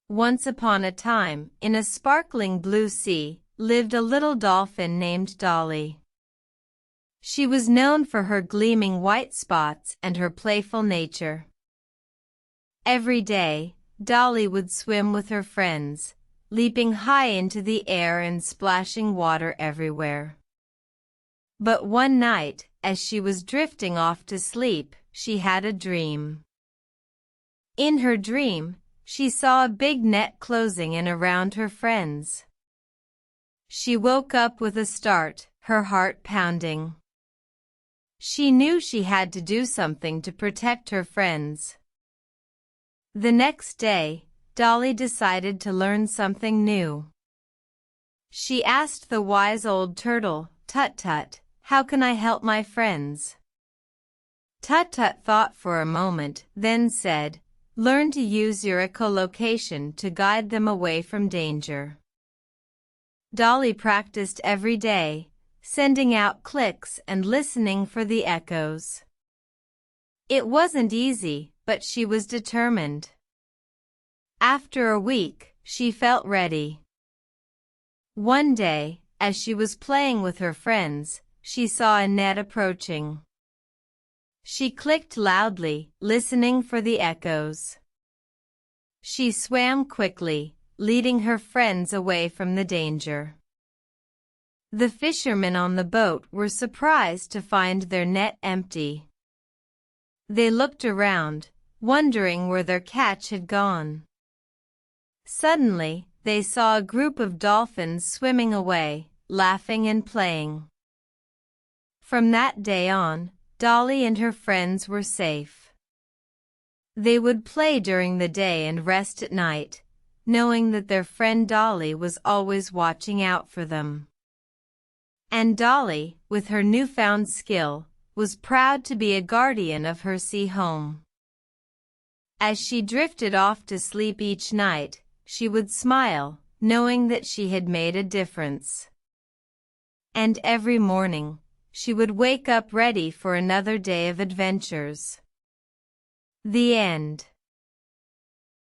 Once upon a time, in a sparkling blue sea, lived a little dolphin named Dolly. She was known for her gleaming white spots and her playful nature. Every day, Dolly would swim with her friends, leaping high into the air and splashing water everywhere. But one night, as she was drifting off to sleep, she had a dream. In her dream, she saw a big net closing in around her friends. She woke up with a start, her heart pounding. She knew she had to do something to protect her friends. The next day, Dolly decided to learn something new. She asked the wise old turtle, Tut-Tut, "How can I help my friends?" Tut-Tut thought for a moment, then said, "Learn to use your echolocation to guide them away from danger." Dolly practiced every day, sending out clicks and listening for the echoes. It wasn't easy, but she was determined. After a week, she felt ready. One day, as she was playing with her friends, she saw a net approaching. She clicked loudly, listening for the echoes. She swam quickly, leading her friends away from the danger. The fishermen on the boat were surprised to find their net empty. They looked around, wondering where their catch had gone. Suddenly, they saw a group of dolphins swimming away, laughing and playing. From that day on, Dolly and her friends were safe. They would play during the day and rest at night, knowing that their friend Dolly was always watching out for them. And Dolly, with her newfound skill, was proud to be a guardian of her sea home. As she drifted off to sleep each night, she would smile, knowing that she had made a difference. And every morning, she would wake up ready for another day of adventures. The end.